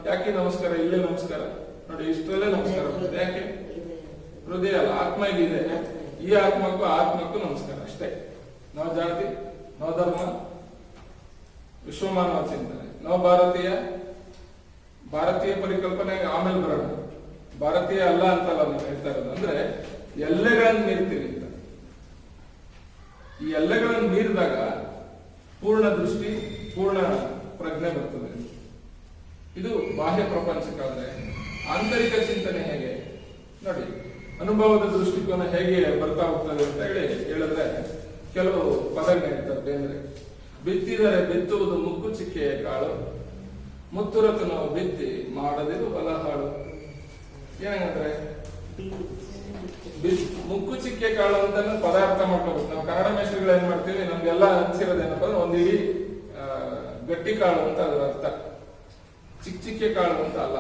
ಯಾಕೆ ನಮಸ್ಕಾರ ಇಲ್ಲೇ ನಮಸ್ಕಾರ ನೋಡಿ, ಇಷ್ಟರಲ್ಲೇ ನಮಸ್ಕಾರ ಬರ್ತದೆ. ಯಾಕೆ? ಹೃದಯ ಅಲ್ಲ, ಆತ್ಮ ಇದೆ. ಈ ಆತ್ಮಕ್ಕೂ ನಮಸ್ಕಾರ ಅಷ್ಟೇ. ನಾವು ಜಾತಿ, ನಾವು ಧರ್ಮ, ವಿಶ್ವಮಾನವ ಚಿಂತನೆ, ನಾವು ಭಾರತೀಯ ಪರಿಕಲ್ಪನೆ ಆಮೇಲೆ ಬರೋಣ. ಭಾರತೀಯ ಅಲ್ಲ ಅಂತಲ್ಲ ನಾವು ಹೇಳ್ತಾ ಇರೋದು. ಅಂದ್ರೆ ಎಲ್ಲೆಗಳನ್ನು ಮೀರ್ತೀವಿ ಅಂತ. ಈ ಎಲ್ಲೆಗಳನ್ನು ಮೀರಿದಾಗ ಪೂರ್ಣ ದೃಷ್ಟಿ, ಪೂರ್ಣ ಪ್ರಜ್ಞೆ ಬರ್ತದೆ. ಇದು ಬಾಹ್ಯ ಪ್ರಪಂಚಕ್ಕಾದ್ರೆ ಆಂತರಿಕ ಚಿಂತನೆ ಹೇಗೆ ನೋಡಿ, ಅನುಭವದ ದೃಷ್ಟಿಕೋನ ಹೇಗೆ ಬರ್ತಾ ಹೋಗ್ತದೆ ಅಂತ ಹೇಳಿದ್ರೆ ಕೆಲವು ಪದಗಳು ಹೇಳ್ತಾರೆ. ಅಂದ್ರೆ ಬಿತ್ತಿದರೆ ಬಿತ್ತುವುದು ಮುಕ್ಕು ಚಿಕ್ಕೆಯ ಕಾಳು, ಮುತ್ತುರತು ನಾವು ಬಿತ್ತಿ ಮಾಡದಿರು ಹೊಲ ಹಾಳು. ಏನಂದ್ರೆ ಮುಕ್ಕು ಚಿಕ್ಕೆ ಕಾಳು ಅಂತ ಪದಾರ್ಥ ಮಾಡ್ಕೋಬೇಕು. ನಾವು ಕನ್ನಡ ಮೇಷ್ಟ್ರುಗಳು ಏನ್ ಮಾಡ್ತೀವಿ, ನಮ್ಗೆಲ್ಲ ಅನ್ಸಿರೋದೇನಪ್ಪ ಅಂದ್ರೆ ಒಂದು ಇಡೀ ಗಟ್ಟಿ ಕಾಳು ಅಂತ ಅದರ ಅರ್ಥ. ಚಿಕ್ಕೆ ಕಾಳು ಅಂತ ಅಲ್ಲ.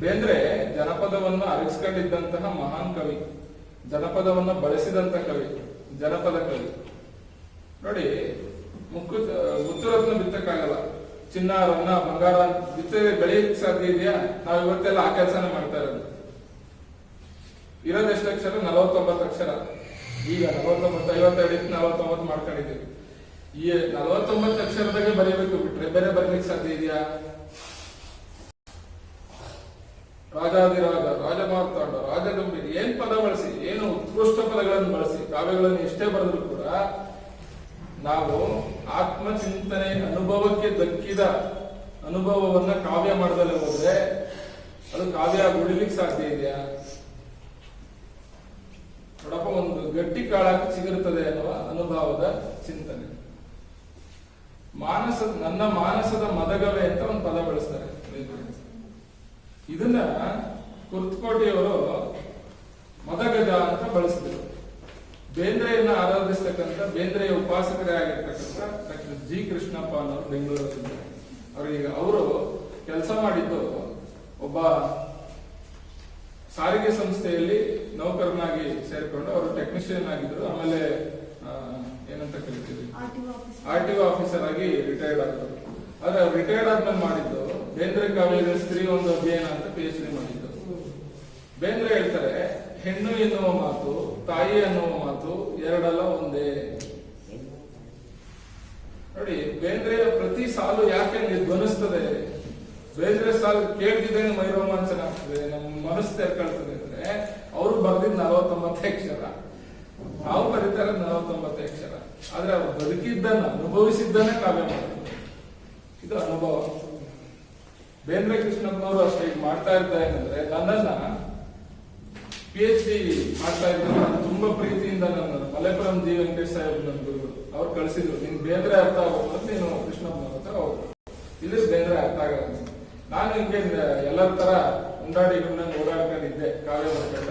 ಬೇಂದ್ರೆ ಜನಪದವನ್ನು ಅರಗಿಸ್ಕೊಂಡಿದ್ದಂತಹ ಮಹಾನ್ ಕವಿ, ಜನಪದವನ್ನು ಬಳಸಿದಂತ ಕವಿ, ಜನಪದ ಕವಿ. ನೋಡಿ, ಮುತ್ತುರತ್ನ ಬಿತ್ತಕ್ಕಾಗಲ್ಲ. ಚಿನ್ನ, ರನ್ನ, ಬಂಗಾರ ಬೆಳೆಯಕ್ಕೆ ಸಾಧ್ಯ ಇದೆಯಾ? ನಾವು ಇವತ್ತೆಲ್ಲ ಆ ಕೆಲಸನೇ ಮಾಡ್ತಾ ಇರೋದು. ಇರೋದು ಎಷ್ಟು ಅಕ್ಷರ? 49 ಅಕ್ಷರ. ಈಗ 49, 52 49 ಮಾಡ್ಕೊಂಡಿದ್ದೀವಿ. ಈ 49 ಅಕ್ಷರದಾಗೆ ಬರೀಬೇಕು, ಬಿಟ್ರೆ ಬೇರೆ ಬರೀಲಿಕ್ಕೆ ಸಾಧ್ಯ ಇದೆಯಾ? ರಾಜಾದಿರಾಜ, ರಾಜಮಾರ್ತಾಂಡ, ರಾಜಗಂಭೀರ, ಏನ್ ಪದ ಬಳಸಿ, ಏನು ಉತ್ಕೃಷ್ಟ ಪದಗಳನ್ನು ಬಳಸಿ ಕಾವ್ಯಗಳನ್ನು ಎಷ್ಟೇ ಬರೆದ್ರು ಕೂಡ ನಾವು ಆತ್ಮಚಿಂತನೆ ಅನುಭವಕ್ಕೆ ದಕ್ಕಿದ ಅನುಭವವನ್ನ ಕಾವ್ಯ ಮಾಡದಲ್ಲೇ ಹೋದ್ರೆ ಅದು ಕಾವ್ಯ ಉಳಿಲಿಕ್ಕೆ ಸಾಧ್ಯ ಇದೆಯಾ? ನೋಡಪ್ಪ, ಒಂದು ಗಟ್ಟಿ ಕಾಳಾಗಿ ಸಿಗಿರುತ್ತದೆ ಅನ್ನುವ ಅನುಭವದ ಚಿಂತನೆ. ನನ್ನ ಮಾನಸದ ಮದಗವೇ ಅಂತ ಒಂದು ಪದ ಬಳಸ್ತಾರೆ. ಇದನ್ನ ಕುರ್ತಕೋಟಿಯವರು ಮದಗಜ ಅಂತ ಬಳಸಿದರು. ಬೇಂದ್ರೆಯನ್ನ ಆರಾಧಿಸ್ತಕ್ಕಂಥ, ಬೇಂದ್ರೆಯ ಉಪಾಸಕರೇ ಆಗಿರ್ತಕ್ಕಂಥ ಡಾಕ್ಟರ್ ಜಿ ಕೃಷ್ಣಪ್ಪ ಅನ್ನೋರು ಬೆಂಗಳೂರಲ್ಲಿ. ಅವರು ಕೆಲಸ ಮಾಡಿದ್ದು ಒಬ್ಬ ಸಾರಿಗೆ ಸಂಸ್ಥೆಯಲ್ಲಿ ನೌಕರನಾಗಿ ಸೇರ್ಕೊಂಡು ಅವರು ಟೆಕ್ನಿಷಿಯನ್ ಆಗಿದ್ರು. ಆಮೇಲೆ ಏನಂತ ಕರಿತೀವಿ, RTO ಆಫೀಸರ್ ಆಗಿ ರಿಟೈರ್ಡ್ ಆದ್ರು. ಆದ್ರೆ ಅವ್ರು ರಿಟೈರ್ಡ್ ಆದ್ಮೇಲೆ ಮಾಡಿದ್ದು ಬೇಂದ್ರೆ ಕಾವ್ಯದ ಸ್ತ್ರೀ ಒಂದು ಅಧ್ಯಯನ ಅಂತ PhD ಮಾಡಿದ್ದು. ಬೇಂದ್ರೆ ಹೇಳ್ತಾರೆ, ಹೆಣ್ಣು ಎನ್ನುವ ಮಾತು, ತಾಯಿ ಎನ್ನುವ ಮಾತು ಎರಡಲ್ಲ ಒಂದೇ. ನೋಡಿ, ಬೇಂದ್ರೆಯ ಪ್ರತಿ ಸಾಲು ಯಾಕೆ ಧ್ವನಿಸ್ತದೆ? ಬೇಂದ್ರೆ ಸಾಲು ಕೇಳ್ತಿದ್ದೇನೆ ಮೈ ರೋಮಾಂಚನ ಆಗ್ತದೆ, ನಮ್ಮ ಮನಸ್ಸು ತೆರ್ಕೊಳ್ತದೆ. ಅಂದ್ರೆ ಅವ್ರು ಬರ್ದಿದ್ 49 ಅಕ್ಷರ, ನಾವು ಬರೀತಾರೆ 49 ಅಕ್ಷರ. ಆದ್ರೆ ಅವ್ರು ಬದುಕಿದ್ದನ್ನ, ಅನುಭವಿಸಿದ್ದನ್ನೇ ಕಾವ್ಯ ಮಾಡಿದ್ರು. ಇದು ಅನುಭವ. ಬೇಂದ್ರೆ ಕೃಷ್ಣಪ್ಪನವರು ಅಷ್ಟೇ ಮಾಡ್ತಾ ಇದ್ದಾರೆ ಏನಂದ್ರೆ, ನನ್ನನ್ನ PhD ಮಾಡ್ತಾ ಇದ್ರು. ನಾನು ತುಂಬಾ ಪ್ರೀತಿಯಿಂದ ನನ್ನ ಮಲೆಪುರಂ ಜಿ ವೆಂಕಟೇಶ್ ಸಾಹೇಬ್ ನನ್ನ ಗುರುಗಳು ಅವ್ರು ಕಳಿಸಿದ್ರು, ನಿನ್ ಬೇಂದ್ರೆ ಅರ್ಥ ಆಗೋದು ನೀನು ಕೃಷ್ಣಪ್ಪನವ್ರ ಹತ್ರ ಹೋಗು, ಇಲ್ಲಿ ಬೇಂದ್ರೆ ಅರ್ಥ ಆಗಲ್ಲ. ನಾನು ಹಿಂಗೆ ಎಲ್ಲರ ತರ ಉಂಡಾಡಿ ಓಡಾಡ್ಕೊಂಡಿದ್ದೆ ಕಾವ್ಯ ಮಾಡ್ಕೊಂಡ.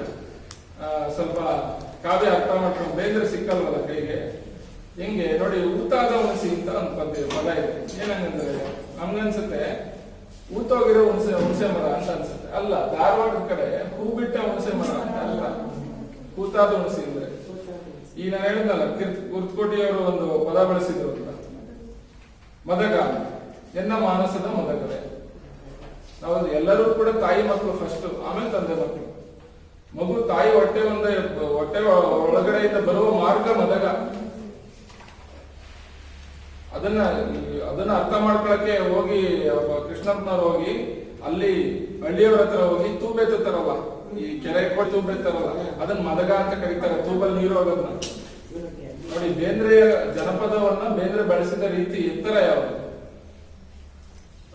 ಸ್ವಲ್ಪ ಕಾವ್ಯ ಅರ್ಥ ಮಾಡ್ಕೊಂಡು ಬೇಂದ್ರೆ ಸಿಕ್ಕಲ್ವಲ್ಲ ಕೈಗೆ. ಹೆಂಗೆ ನೋಡಿ, ಊತಾದ ಹುಣಸಿ ಅಂತ ಒಂದು ಪದ ಇದೆ. ಏನಂದ್ರೆ ನಮ್ಗನ್ಸುತ್ತೆ ಊತೋಗಿರೋ ಹುಣಸೆ ಮರ ಅಂತ ಅನ್ಸುತ್ತೆ. ಅಲ್ಲ, ಧಾರವಾಡದ ಕಡೆ ಹೂ ಬಿಟ್ಟ ಹುಣಸೆ ಮರ ಅಂತ ಅಲ್ಲ, ಊತಾದ ಹುಣಸಿ ಅಂದ್ರೆ. ಈ ನಾನು ಹೇಳಿದ್ನಲ್ಲ, ಕುರ್ತಕೋಟಿಯವರು ಒಂದು ಪದ ಬಳಸಿದ್ರು ಅಂತ, ಮದಗ, ಎನ್ನ ಮಾನಸದ ಮದಗವೇ. ನಾವು ಎಲ್ಲರೂ ಕೂಡ ತಾಯಿ ಮಕ್ಕಳು ಫಸ್ಟ್, ಆಮೇಲೆ ತಂದೆ ಮಕ್ಕಳು. ಮಗು ತಾಯಿ ಹೊಟ್ಟೆ ಒಳಗಡೆಯಿಂದ ಬರುವ ಮಾರ್ಗ ಮದಗ. ಅದನ್ನ ಅರ್ಥ ಮಾಡ್ಕೊಳಕ್ಕೆ ಹೋಗಿ ಕೃಷ್ಣಪ್ಪನವ್ರು ಹೋಗಿ ಅಲ್ಲಿ ಹಳ್ಳಿಯವರ ಹತ್ರ ಹೋಗಿ ತೂಬೆತ್ತಾರಲ್ಲ, ಈ ಕೆರೆ ಕೊಟ್ಟು ತೂಬೆತ್ತಾರಲ್ಲ, ಅದನ್ನ ಮದಗ ಅಂತ ಕರೀತಾರೆ, ತೂಬಲ್ಲಿ ನೀರು ಹೋಗೋದನ್ನ. ನೋಡಿ, ಬೇಂದ್ರೆಯ ಜನಪದವನ್ನ ಬೇಂದ್ರೆ ಬಳಸಿದ ರೀತಿ ಎತ್ತರ ಯಾವುದು?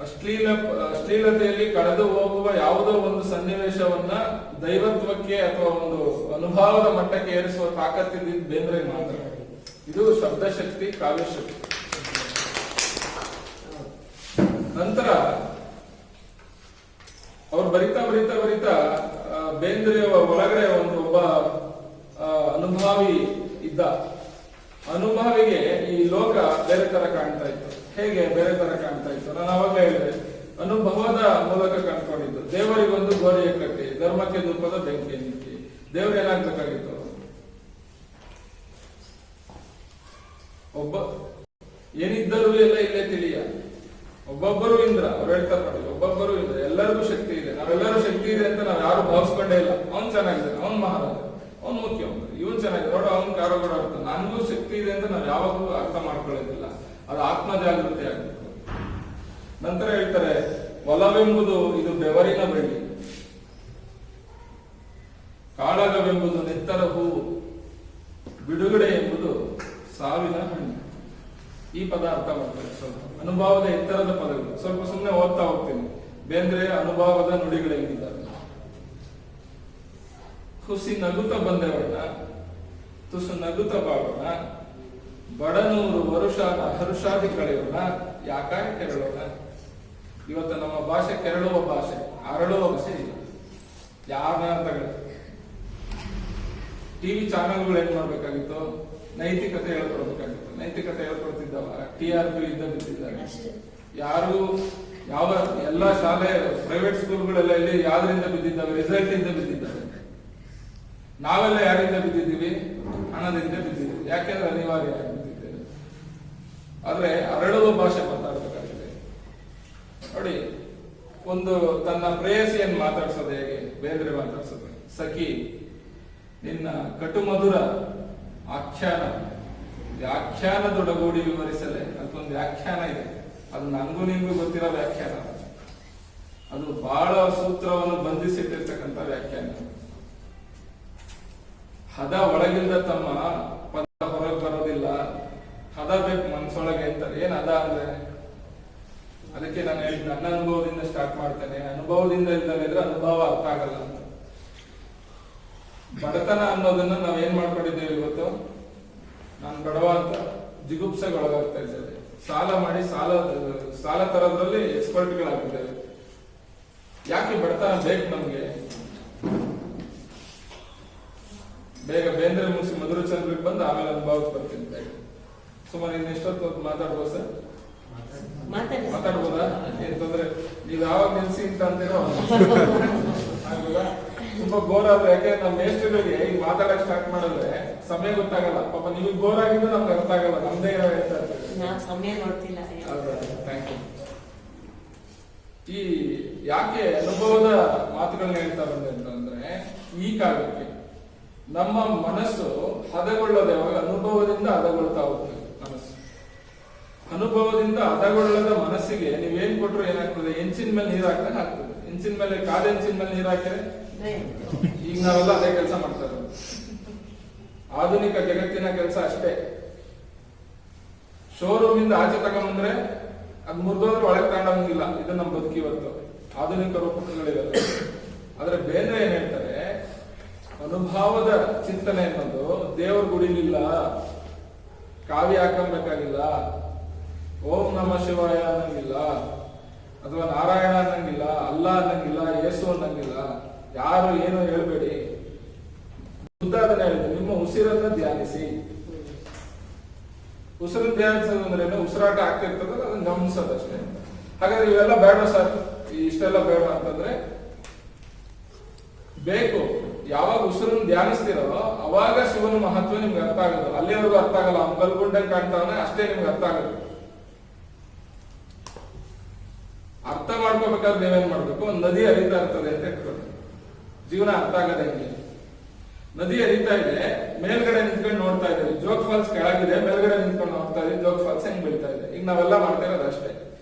ಅಶ್ಲೀಲತೆಯಲ್ಲಿ ಕಳೆದು ಹೋಗುವ ಯಾವುದೋ ಒಂದು ಸನ್ನಿವೇಶವನ್ನ ದೈವತ್ವಕ್ಕೆ ಅಥವಾ ಒಂದು ಅನುಭವದ ಮಟ್ಟಕ್ಕೆ ಏರಿಸುವ ತಾಕತ್ತಿದ್ದ ಬೇಂದ್ರೆ ಮಾತ್ರ. ಇದು ಶಬ್ದಶಕ್ತಿ, ಕಾವ್ಯಶಕ್ತಿ. ನಂತರ ಅವ್ರು ಬರಿತಾ ಬೇಂದ್ರೆಯ ಒಳಗಡೆ ಒಬ್ಬ ಅನುಭಾವಿ ಇದ್ದ. ಅನುಭಾವಿಗೆ ಈ ಲೋಕ ಬೇರೆ ತರ ಕಾಣ್ತಾ ಇತ್ತು. ಹೇಗೆ ಬೇರೆ ತರ ಕಾಣ್ತಾ ಇತ್ತು? ನಾನು ಅವಾಗಲೇ ಹೇಳಿದೆ, ಅನುಭವದ ಮೂಲಕ ಕಂಡ್ಕೊಂಡಿದ್ದು. ದೇವರಿಗೊಂದು ಗೋರಿಯ ಕಟ್ಟಿ, ಧರ್ಮಕ್ಕೆ ಧೂಪದ ಬೆಂಕಿ ನಿಕ್ಕಿ. ದೇವ್ರು ಏನಾಗ್ಬೇಕಾಗಿತ್ತು? ಒಬ್ಬ ಏನಿದ್ದರೂ ಎಲ್ಲ ಇಲ್ಲೇ ತಿಳಿಯ. ಒಬ್ಬೊಬ್ಬರು ಇಂದ್ರ, ಅವ್ರು ಹೇಳ್ತಾರೆ ನೋಡಿ, ಒಬ್ಬೊಬ್ಬರು ಇಂದ್ರ, ಎಲ್ಲರಿಗೂ ಶಕ್ತಿ ಇದೆ. ನಾವೆಲ್ಲರೂ ಶಕ್ತಿ ಇದೆ ಅಂತ ನಾವು ಯಾರು ಭಾವಿಸ್ಕೊಂಡೇ ಇಲ್ಲ. ಅವ್ನು ಚೆನ್ನಾಗಿದ್ದಾನೆ, ಅವ್ನು ಮಹಾರಾಜ, ಅವ್ನು ಮುಖ್ಯಮಂತ್ರಿ, ಇವನು ಚೆನ್ನಾಗಿದೆ ನೋಡು, ಅವ್ನು ಕಾರೋಗಡ ಅರ್ಥ. ನನಗೂ ಶಕ್ತಿ ಇದೆ ಅಂತ ನಾವು ಯಾವಾಗಲೂ ಅರ್ಥ ಮಾಡ್ಕೊಳ್ಳೋದಿಲ್ಲ. ಅದು ಆತ್ಮ ಜಾಗೃತಿ ಆಗಬೇಕು. ನಂತರ ಹೇಳ್ತಾರೆ, ಒಲವೆಂಬುದು ಇದು ಬೆವರಿನ ಬೆಳ್ಳಿ, ಕಾಳಗವೆಂಬುದು ನೆತ್ತರ ಹೂವು, ಬಿಡುಗಡೆ ಎಂಬುದು ಸಾವಿನ ಹಣ್ಣು. ಈ ಪದ ಅರ್ಥ ಮಾಡ್ತಾರೆ. ಸ್ವಲ್ಪ ಅನುಭವದ ಎತ್ತರದ ಪದಗಳು. ಸ್ವಲ್ಪ ಸುಮ್ಮನೆ ಓದ್ತಾ ಹೋಗ್ತೀನಿ. ಬೇಂದ್ರೆ ಅನುಭವದ ನುಡಿಗಳು ಹೆಂಗಿದ್ದಾರೆ. ಹುಸಿ ನಗುತ್ತ ಬಂದೆವಣ್ಣ, ತುಸು ನಗುತ್ತ ಬಾಳೋಣ, ಬಡನೂರು ವರುಷಾನ ಹರುಷಾದಿ ಕಳೆಯೋಣ, ಯಾಕಾಗಿ ಕೆರಳೋಣ. ಇವತ್ತು ನಮ್ಮ ಭಾಷೆ ಕೆರಳುವ ಭಾಷೆ, ಅರಳುವ ಭಾಷೆ ಇಲ್ಲ. ಯಾರನ್ನ ತಗೊಳ್ಳಿ. ಟಿವಿ ಚಾನೆಲ್ಗಳು ಏನ್ ಮಾಡ್ಬೇಕಾಗಿತ್ತು, ನೈತಿಕತೆ ಹೇಳ್ಕೊಡ್ಬೇಕಾಗಿತ್ತು. ನೈತಿಕತೆ ಹೇಳ್ಕೊಡ್ತಿದ್ದವ TRP ಇಂದ ಬಿದ್ದಿದ್ದಾರೆ. ಯಾರು ಯಾವ ಎಲ್ಲ ಶಾಲೆ ಪ್ರೈವೇಟ್ ಸ್ಕೂಲ್ಗಳೆಲ್ಲ ಇಲ್ಲಿ ಯಾವ್ದ್ರಿಂದ ಬಿದ್ದಿದ್ದಾವೆ, ರಿಸಲ್ಟ್ ಇಂದ ಬಿದ್ದಿದ್ದಾವೆ. ನಾವೆಲ್ಲ ಯಾರಿಂದ ಬಿದ್ದಿದ್ದೀವಿ, ಹಣದಿಂದ ಬಿದ್ದಿದ್ದೀವಿ. ಯಾಕೆಂದ್ರೆ ಅನಿವಾರ್ಯ ಬಿದ್ದಿದ್ದೇವೆ. ಆದ್ರೆ ಅರಳುವ ಭಾಷೆ ಮಾತಾಡ್ಬೇಕಾಗಿದೆ ನೋಡಿ. ಒಂದು ತನ್ನ ಪ್ರೇಯಸಿಯನ್ನು ಮಾತಾಡ್ಸೋದು ಹೇಗೆ, ಬೇಂದ್ರೆ ಮಾತಾಡ್ಸೋದು, ಸಖಿ ನಿನ್ನ ಕಟುಮಧುರ ಆಖ್ಯಾನ, ವ್ಯಾಖ್ಯಾನದೊಡಗೂಡಿ ವಿವರಿಸಲೇ. ಅದೊಂದು ವ್ಯಾಖ್ಯಾನ ಇದೆ, ಅದು ನನಗೂ ನಿಮಗೂ ಗೊತ್ತಿರೋ ವ್ಯಾಖ್ಯಾನ. ಅದು ಬಹಳ ಸೂತ್ರವನ್ನು ಬಂಧಿಸಿಟ್ಟಿರ್ತಕ್ಕಂಥ ವ್ಯಾಖ್ಯಾನ. ಹದ ಒಳಗಿಂದ ತಮ್ಮ ಪದ ಹೊರಗೆ ಬರೋದಿಲ್ಲ, ಹದ ಬೇಕು ಮನ್ಸೊಳಗೆ ಅಂತಾರೆ. ಏನ್ ಹದ ಅಂದ್ರೆ, ಅದಕ್ಕೆ ನಾನು ಹೇಳಿದ ನನ್ನ ಅನುಭವದಿಂದ ಸ್ಟಾರ್ಟ್ ಮಾಡ್ತೇನೆ. ಅನುಭವದಿಂದ ಇಲ್ಲದಿದ್ರೆ ಅನುಭವ ಅರ್ಥ ಆಗಲ್ಲ ಅಂತ. ಬಡತನ ಅನ್ನೋದನ್ನ ನಾವ್ ಏನ್ ಮಾಡ್ಕೊಂಡಿದ್ದೇವೆ ಇವತ್ತು, ನಾನು ಬಡವ ಅಂತ ಜಿಗುಪ್ಸೆಗೆ ಒಳಗಾಗ್ತಾ ಇದ್ದೇವೆ. ಸಾಲ ಮಾಡಿ ಸಾಲ ತರೋದ್ರಲ್ಲಿ ಎಕ್ಸ್ಪರ್ಟ್ಗಳಾಗಿದ್ದೇವೆ. ಯಾಕೆ ಬಡತನ ಬೇಕು ನಮ್ಗೆ? ಬೇಗ ಬೇಂದ್ರೆ ಮುಗಿಸಿ ಮಧುರಚಂದ್ರಕ್ಕೆ ಬಂದು ಆಮೇಲೆ ಅನುಭವಕ್ಕೆ ಬರ್ತೀನಿ. ಬೇಗ ಸುಮಾರು ಇನ್ನೆಷ್ಟೊತ್ತು ಮಾತಾಡ್ಬೋದು ಸರ್? ಮಾತಾಡ್ಬೋದಾ? ಏನ್ ತೊಂದ್ರೆ? ನೀವ್ ಯಾವಾಗ ನಿಲ್ಸಿ ಅಂತ ಅಂತೀರೋ ತುಂಬಾ ಬೋರ್ ಆದ್ರೆ. ಯಾಕೆ ನಮ್ಮ ಮೇಸ್ಟ್ರಿಗೆ ಈಗ ಮಾತಾಡಕ್ ಸ್ಟಾರ್ಟ್ ಮಾಡಿದ್ರೆ ಸಮಯ ಗೊತ್ತಾಗಲ್ಲ. ಪಾಪ ನಿಮಗೆ ಬೋರ್ ಆಗಿದ್ದು ನಮ್ಗೆ ಅರ್ಥ ಆಗಲ್ಲ. ನಮ್ದೇ ಹೇಳ್ತಾ ಇರ್ತೀವಿ, ಸಮಯ ನೋಡ್ತಿಲ್ಲ. Thank you. ಈ ಯಾಕೆ ಅನುಭವದ ಮಾತುಗಳನ್ನ ಹೇಳ್ತಾ ಬಂದೆ ಅಂತಂದ್ರೆ, ಈ ಕಾಲಕ್ಕೆ ನಮ್ಮ ಮನಸ್ಸು ಹದಗೊಳ್ಳದೆ, ಯಾವಾಗ ಅನುಭವದಿಂದ ಹದಗೊಳ್ತಾ ಹೋಗ್ತದೆ ಮನಸ್ಸು. ಅನುಭವದಿಂದ ಹದಗೊಳ್ಳದ ಮನಸ್ಸಿಗೆ ನೀವೇನ್ ಕೊಟ್ರು ಏನಾಗ್ತದೆ, ಹೆಂಚಿನ ಮೇಲೆ ನೀರ್ ಹಾಕಿದ್ರೆ ಆಗ್ತದೆ. ಹೆಂಚಿನ ಮೇಲೆ, ಕಾದ ಹೆಂಚಿನ ಮೇಲೆ ನೀರ್ ಹಾಕಿದ್ರೆ ಈಗ ನಾವೆಲ್ಲ ಅದೇ ಕೆಲಸ ಮಾಡ್ತಾರೆ. ಆಧುನಿಕ ಜಗತ್ತಿನ ಕೆಲಸ ಅಷ್ಟೇ. ಶೋರೂಮ್ ಇಂದ ಆಚೆ ತಗೊಂಡ್ಬಂದ್ರೆ ಅದ್ ಮುರಿದೋದ್ರೆ ಒಳಗೆ ತಗೊಂಡಂಗಿಲ್ಲ. ಇದು ನಮ್ಮ ಬದುಕಿ ಇವತ್ತು ಆಧುನಿಕ ರೂಪಕಗಳಿವೆ. ಆದ್ರೆ ಬೇರೆ ಏನ್ ಹೇಳ್ತಾರೆ, ಅನುಭವದ ಚಿಂತನೆ ಅನ್ನೋದು ದೇವ್ರ ಗುಡಿಲಿಲ್ಲ, ಕಾವ್ಯ ಹಾಕಬೇಕಾಗಿಲ್ಲ, ಓಂ ನಮ ಶಿವಾಯ ಅನ್ನಂಗಿಲ್ಲ, ಅಥವಾ ನಾರಾಯಣ ಅನ್ನಂಗಿಲ್ಲ, ಅಲ್ಲ ಅನ್ನಂಗಿಲ್ಲ, ಯೇಸು ಅನ್ನಂಗಿಲ್ಲ. ಯಾರು ಏನು ಹೇಳ್ಬೇಡಿ. ಬುದ್ಧ ಅದನ್ನ ಹೇಳಿದ್ರು, ನಿಮ್ಮ ಉಸಿರನ್ನ ಧ್ಯಾನಿಸಿ. ಉಸಿರು ಧ್ಯಾನಿಸೋದು ಅಂದ್ರೆ ಉಸಿರಾಟ ಆಗ್ತಿರ್ತದಲ್ಲ, ಅದನ್ನ ಗಮನಿಸೋದಷ್ಟೇ. ಹಾಗಾದ್ರೆ ಇವೆಲ್ಲ ಬೇಡ ಸರ್, ಇಷ್ಟೆಲ್ಲ ಬೇಡ ಅಂತಂದ್ರೆ ಬೇಕು. ಯಾವಾಗ ಉಸಿರನ್ನು ಧ್ಯಾನಿಸ್ತಿರೋ ಅವಾಗ ಶಿವನ ಮಹತ್ವ ನಿಮ್ಗೆ ಅರ್ಥ ಆಗೋದು. ಅಲ್ಲಿವರೆಗೂ ಅರ್ಥ ಆಗಲ್ಲ. ಅವ್ನು ಕಲ್ಗುಂಡಂಗೆ ಕಾಣ್ತಾವನೆ ಅಷ್ಟೇ ನಿಮ್ಗೆ ಅರ್ಥ ಆಗುತ್ತೆ. ಅರ್ಥ ಮಾಡ್ಕೋಬೇಕಾದ್ರೆ ನೀವೇನ್ ಮಾಡ್ಬೇಕು, ಒಂದು ನದಿ ಹರಿತಾ ಇರ್ತದೆ ಅಂತ ಇಟ್ಕೊಳ್ಳಿ. ಜೀವನ ಅರ್ಥ ಆಗದೆ ಹೆಂಗೆ? ನದಿ ಹರಿತಾ ಇದೆ, ಮೇಲ್ಗಡೆ ನಿಂತ್ಕೊಂಡು ನೋಡ್ತಾ ಇದ್ದೀವಿ. ಜೋಗ್ ಫಾಲ್ಸ್ ಕೆಳಗಿದೆ, ಮೇಲ್ಗಡೆ ನಿಂತ್ಕೊಂಡು ನೋಡ್ತಾ ಇದೀವಿ ಜೋಗ್ ಫಾಲ್ಸ್ ಹೆಂಗ್ ಬೀಳ್ತಾ ಇದೆ. ಈಗ ನಾವೆಲ್ಲ ಮಾಡ್ತಾ ಇರೋದು ಅಷ್ಟೇ.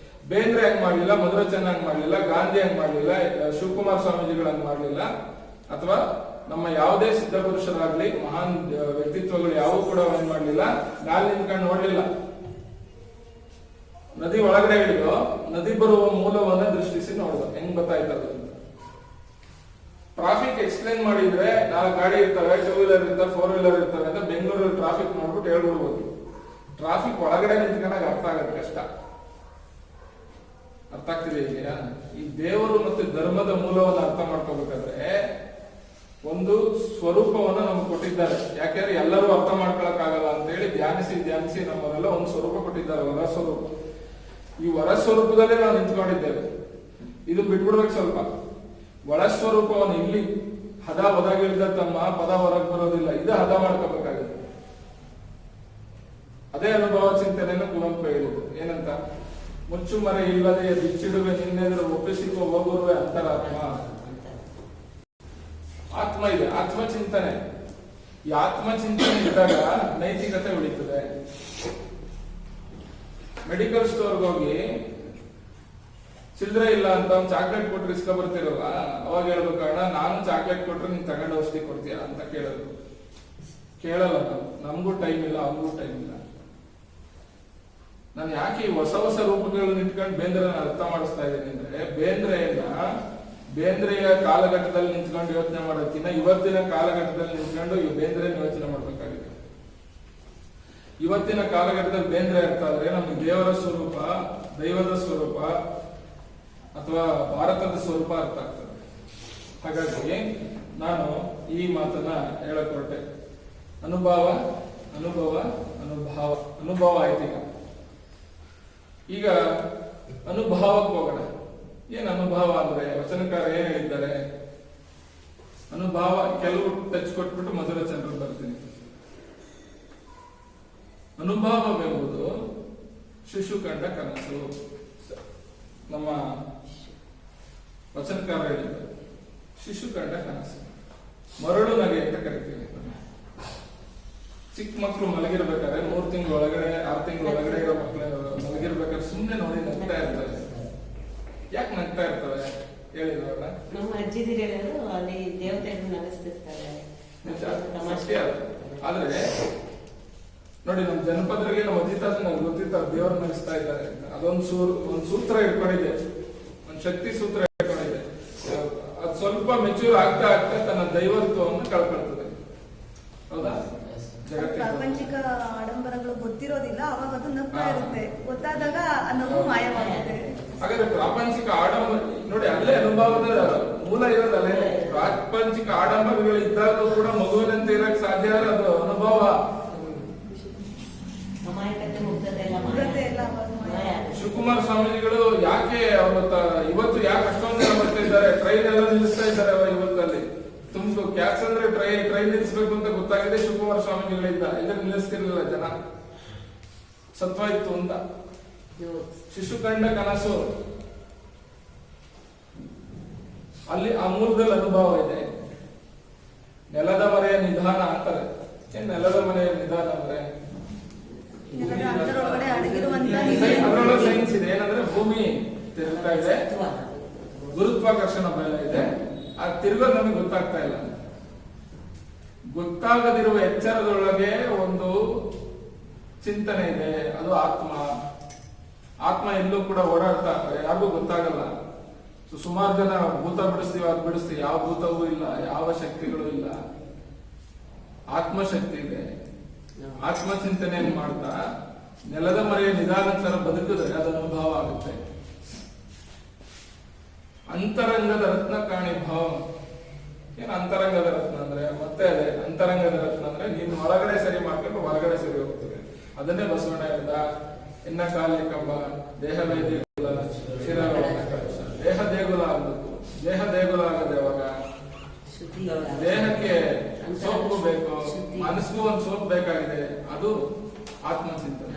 ಬೇಂದ್ರೆ ಹೆಂಗ್ ಮಾಡ್ಲಿಲ್ಲ, ಮಧುರಚಂದ್ರ ಹಂಗ್ ಮಾಡ್ಲಿಲ್ಲ, ಗಾಂಧಿ ಹಂಗ್ ಮಾಡ್ಲಿಲ್ಲ, ಶಿವಕುಮಾರ್ ಸ್ವಾಮೀಜಿಗಳು ಹಂಗ್ ಮಾಡ್ಲಿಲ್ಲ, ಅಥವಾ ನಮ್ಮ ಯಾವುದೇ ಸಿದ್ಧ ಪುರುಷರಾಗ್ಲಿ ಮಹಾನ್ ವ್ಯಕ್ತಿತ್ವಗಳು ಯಾವೂ ಕೂಡ ಏನ್ ಮಾಡ್ಲಿಲ್ಲ, ಮ್ಯಾಲ್ ನಿಂತ್ಕೊಂಡು ನೋಡ್ಲಿಲ್ಲ. ನದಿ ಒಳಗಡೆ ಹಿಡಿದು ನದಿ ಬರುವ ಮೂಲವನ್ನ ದೃಷ್ಟಿಸಿ ನೋಡಿದ ಹೆಂಗ್ ಗೊತ್ತಾಯ್ತದ ಅಂತ. ಟ್ರಾಫಿಕ್ ಎಕ್ಸ್ಪ್ಲೇನ್ ಮಾಡಿದ್ರೆ 4 ಗಾಡಿ ಇರ್ತವೆ, 2 ವೀಲರ್ ಇರ್ತವೆ, 4 ವೀಲರ್ ಇರ್ತವೆ ಅಂತ ಬೆಂಗಳೂರಲ್ಲಿ ಟ್ರಾಫಿಕ್ ನೋಡ್ಬಿಟ್ಟು ಹೇಳ್ಬಿಡ್ಬೋದು. ಟ್ರಾಫಿಕ್ ಒಳಗಡೆ ನಿಂತ್ಕೊಂಡಾಗ ಅರ್ಥ ಆಗತ್ತೆ ಕಷ್ಟ. ಅರ್ಥ ಆಗ್ತಿದೆ ಇದೆಯಾ? ಈ ದೇವರು ಮತ್ತು ಧರ್ಮದ ಮೂಲವನ್ನು ಅರ್ಥ ಮಾಡ್ಕೋಬೇಕಾದ್ರೆ ಒಂದು ಸ್ವರೂಪವನ್ನು ನಮ್ಗೆ ಕೊಟ್ಟಿದ್ದಾರೆ. ಯಾಕೆಂದ್ರೆ ಎಲ್ಲರೂ ಅರ್ಥ ಮಾಡ್ಕೊಳಕ್ ಆಗಲ್ಲ ಅಂತ ಹೇಳಿ ಧ್ಯಾನಿಸಿ ನಮ್ಮವರೆಲ್ಲ ಒಂದು ಸ್ವರೂಪ ಕೊಟ್ಟಿದ್ದಾರೆ, ಹೊರ ಸ್ವರೂಪ. ಈ ಹೊರ ಸ್ವರೂಪದಲ್ಲೇ ನಾವು ನಿಂತ್ಕೊಂಡಿದ್ದೇವೆ. ಇದು ಬಿಟ್ಬಿಡ್ಬೇಕು ಸ್ವಲ್ಪ. ಒಳ ಸ್ವರೂಪವನ್ನು ಇಲ್ಲಿ ಹದ ಒದಗಿಳಿದ ತಮ್ಮ ಪದ ಹೊರಗೆ ಬರೋದಿಲ್ಲ, ಇದು ಹದ ಮಾಡ್ಕೋಬೇಕಾಗುತ್ತೆ. ಅದೇ ಅನುಭವ ಚಿಂತನೆಯನ್ನು ಕುವೆಂಪು ಹೇಳಿದ್ರು. ಏನಂತ, ಮುಚ್ಚುಮರೆ ಇಲ್ಲದೆ ಬಿಚ್ಚಿಡುವೆ ನಿನ್ನೆದುರು ಒಪ್ಪಿಸಿಕೊ ಹೋಗುರುವೆ ಅಂತರಾತ್ಮ. ಆತ್ಮ ಇದೆ, ಆತ್ಮಚಿಂತನೆ. ಈ ಆತ್ಮಚಿಂತನೆ ಇದ್ದಾಗ ನೈತಿಕತೆ ಉಳಿತದೆ. ಮೆಡಿಕಲ್ ಸ್ಟೋರ್ಗೆ ಹೋಗಿ ಚಿಲ್ಲರೆ ಇಲ್ಲ ಅಂತ ಒಂದು ಚಾಕ್ಲೇಟ್ ಕೊಟ್ರೆ ಇಸ್ಕೊ ಬರ್ತಿರಲ್ಲ, ಅವಾಗ ಹೇಳ್ಬೇಕು ಅಣ್ಣ ನಾನು ಚಾಕ್ಲೇಟ್ ಕೊಟ್ರೆ ನೀನ್ ತಗೊಂಡು ಔಷಧಿ ಕೊಡ್ತೀಯ ಅಂತ ಕೇಳೋದು. ಕೇಳಲ್ಲ ನಾವು, ನಮಗೂ ಟೈಮ್ ಇಲ್ಲ, ಅವ್ರಿಗೂ ಟೈಮ್ ಇಲ್ಲ. ನಾನು ಯಾಕೆ ಈ ಹೊಸ ಹೊಸ ರೂಪಗಳನ್ನ ಇಟ್ಕೊಂಡು ಬೇಂದ್ರೆನ ಅರ್ಥ ಮಾಡಿಸ್ತಾ ಇದ್ದೀನಿ ಅಂದ್ರೆ, ಬೇಂದ್ರೆಯ ಕಾಲಘಟ್ಟದಲ್ಲಿ ನಿಂತ್ಕೊಂಡು ಯೋಚನೆ ಮಾಡೋದಕ್ಕಿಂತ ಇವತ್ತಿನ ಕಾಲಘಟ್ಟದಲ್ಲಿ ನಿಂತ್ಕೊಂಡು ಬೇಂದ್ರೆನ ಯೋಚನೆ ಮಾಡ್ಬೇಕಾಗಿದೆ. ಇವತ್ತಿನ ಕಾಲಘಟ್ಟದಲ್ಲಿ ಬೇಂದ್ರೆ ಅರ್ಥ ಆದ್ರೆ ನಮ್ಗೆ ದೇವರ ಸ್ವರೂಪ, ದೈವದ ಸ್ವರೂಪ ಅಥವಾ ಭಾರತದ ಸ್ವರೂಪ ಅರ್ಥ ಆಗ್ತದೆ. ಹಾಗಾಗಿ ನಾನು ಈ ಮಾತನ್ನ ಹೇಳಕ್ ಹೊರಟೆ. ಅನುಭವ ಅನುಭವ ಅನುಭವ ಅನುಭವ ಆಯ್ತು. ಈಗ ಅನುಭವಕ್ಕೆ ಹೋಗೋಣ. ಏನ್ ಅನುಭವ ಅಂದ್ರೆ ವಚನಕಾರ ಏನ್ ಹೇಳಿದ್ದಾರೆ? ಅನುಭವ ಕೆಲವು ಟಚ್ ಕೊಟ್ಬಿಟ್ಟು ಮಧುರ ಚಂದ್ರ ಬರ್ತೀನಿ. ಅನುಭವವೆಂಬುದು ಶಿಶು ಕಂಡ ಕನಸು. ನಮ್ಮ ವಚನಕಾರ ಹೇಳಿದ್ದಾರೆ ಶಿಶು ಕಂಡ ಕನಸು. ಮರಳು ನಗೆ ಅಂತ ಕರಿತೀವಿ. ಚಿಕ್ಕ ಮಕ್ಕಳು ಮಲಗಿರ್ಬೇಕಾದ್ರೆ 3 ತಿಂಗಳ ಒಳಗಡೆ 6 ತಿಂಗಳ ಒಳಗಡೆ ಇರೋ ಮಕ್ಕಳು ಮಲಗಿರ್ಬೇಕಾದ್ರೆ ಸುಮ್ಮನೆ ನೋಡಿ ನಗ್ತಾ ಇರ್ತವೆ. ಯಾಕೆ ನಗ್ತಾ ಇರ್ತವೆ ಹೇಳಿದ್ರಲ್ಲ? ನಮ್ಮ ಅಜ್ಜಿದಿರು ಹೇಳೋದು ಅಲ್ಲಿ ದೇವತೆಗಳು ನಗಿಸ್ತಿರ್ತಾರೆ. ಆದ್ರೆ ನೋಡಿ, ನಮ್ಮ ಜನಪದರಿಗೆ ನಮ್ಮ ಅಜ್ಜಿ ತಾತ ನಮ್ಗೆ ಗೊತ್ತಿರ್ತಾರೆ ದೇವರು ನಗಿಸ್ತಾ ಇದ್ದಾರೆ. ಅದೊಂದು ಸೂತ್ರ ಇಟ್ಕೊಂಡಿದೆ, ಒಂದು ಶಕ್ತಿ ಸೂತ್ರ ಇಟ್ಕೊಂಡಿದೆ. ಅದು ಸ್ವಲ್ಪ ಮೆಚೂರ್ ಆಗ್ತಾ ಆಗ್ತಾ ತನ್ನ ದೈವತ್ವವನ್ನು ಕಳ್ಕೊಳ್ತದೆ. ಹೌದಾ? ಪ್ರಾಪಂಚಿಕ ಆಡಂಬರಗಳು ಗೊತ್ತಿರೋದಿಲ್ಲ, ಅವಾಗ ಅದು ನಗ್ತಾ ಇರುತ್ತೆ. ಗೊತ್ತಾದಾಗ ಆ ನಗು ಮಾಯವಾಗುತ್ತೆ. ಹಾಗಾದ್ರೆ ಪ್ರಾಪಂಚಿಕ ಆಡಂಬರ ನೋಡಿ, ಅಲ್ಲೇ ಅನುಭವದ ಮೂಲ ಇರೋದಲ್ಲೇ. ಪ್ರಾಪಂಚಿಕ ಆಡಂಬರಗಳು ಇದ್ದಾಗಲೂ ಕೂಡ ಮಗುವಿನಂತೆ ಇರಕ್ ಸಾಧ್ಯ. ಅದು ಅನುಭವ. ಶಿವಕುಮಾರ ಸ್ವಾಮೀಜಿಗಳು ಯಾಕೆ ಇವತ್ತು ಯಾಕೆ ಅಷ್ಟೊಂದು ಜನ ಬರ್ತಾ ಇದ್ದಾರೆ? ಟ್ರೈನ್ ಎಲ್ಲ ನಿಲ್ಲಿಸ್ತಾ ಇದ್ದಾರೆ ಇವತ್ತಲ್ಲಿ. ತುಮಕೂರು ಕ್ಯಾಕ್ಸ್ ಅಂದ್ರೆ ಟ್ರೈನ್ ನಿಲ್ಲಿಸಬೇಕು ಅಂತ ಗೊತ್ತಾಗಿದೆ ಶಿವಕುಮಾರ ಸ್ವಾಮೀಜಿಗಳಿಂದ. ಇದ್ರ ನಿಲ್ಲಿಸ್ತಿರ್ಲಿಲ್ಲ ಜನ, ಸತ್ವ ಇತ್ತು ಅಂತ. ಶಿಶು ಕಂಡ ಕನಸು, ಅಲ್ಲಿ ಆ ಮೂಲದಲ್ಲಿ ಅನುಭವ ಇದೆ. ನೆಲದ ಮರೆಯ ನಿಧಾನ ಅಂತಾರೆ. ಏನ್ ನೆಲದ ಮನೆಯ ನಿಧಾನ ಅಂದ್ರೆ ಅದರೊಳಗೆ ಸೈನ್ಸ್ ಇದೆ. ಏನಂದ್ರೆ ಭೂಮಿ ತಿರುಗ್ತಾ ಇದೆ, ಗುರುತ್ವಾಕರ್ಷಣ ಬಲ ಇದೆ. ಆ ತಿರುಗೋದು ನಮಗೆ ಗೊತ್ತಾಗ್ತಾ ಇಲ್ಲ. ಗೊತ್ತಾಗದಿರುವ ಎಚ್ಚರದೊಳಗೆ ಒಂದು ಚಿಂತನೆ ಇದೆ, ಅದು ಆತ್ಮ. ಆತ್ಮ ಎಲ್ಲೂ ಕೂಡ ಓಡಾಡ್ತಾ ಯಾರಿಗೂ ಗೊತ್ತಾಗಲ್ಲ. ಸುಮಾರು ಜನ ಭೂತ ಬಿಡಿಸ್ತೀವಿ, ಅದು ಬಿಡಿಸ್ತೀವಿ, ಯಾವ ಭೂತವೂ ಇಲ್ಲ, ಯಾವ ಶಕ್ತಿಗಳು ಇಲ್ಲ. ಆತ್ಮಶಕ್ತಿ ಇದೆ. ಆತ್ಮ ಚಿಂತನೆಯನ್ನು ಮಾಡ್ತಾ ನೆಲದ ಮರೆಯ ನಿಧಾನತರ ಬದುಕಿದ್ರೆ ಅದು ಅನುಭವ ಆಗುತ್ತೆ. ಅಂತರಂಗದ ರತ್ನ ಕಾಣಿ ಭಾವ. ಏನ್ ಅಂತರಂಗದ ರತ್ನ ಅಂದ್ರೆ? ಮತ್ತೆ ಅದೇ ಅಂತರಂಗದ ರತ್ನ ಅಂದ್ರೆ ನೀನು ಒಳಗಡೆ ಸರಿ ಮಾಡ್ಕೊಂಡು ಹೊರಗಡೆ ಸರಿ ಹೋಗ್ತದೆ. ಅದನ್ನೇ ಬಸವಣ್ಣ ಹೇಳ್ದ, ಇನ್ನ ಕಾಲಿ ಕಂಬ ದೇಹವೇ ದೇಗುಲ ಶಿರವೇ ಕಲಶ. ದೇಹ ದೇಗುಲ ಆಗ್ಬೇಕು. ದೇಹ ದೇಗುಲ ಆಗದೆ ಅವಾಗ ದೇಹಕ್ಕೆ ಸೋಪು ಬೇಕು, ಮನಸ್ಸಿಗೂ ಒಂದು ಸೋಪ್ ಬೇಕಾಗಿದೆ. ಅದು ಆತ್ಮಚಿಂತನೆ.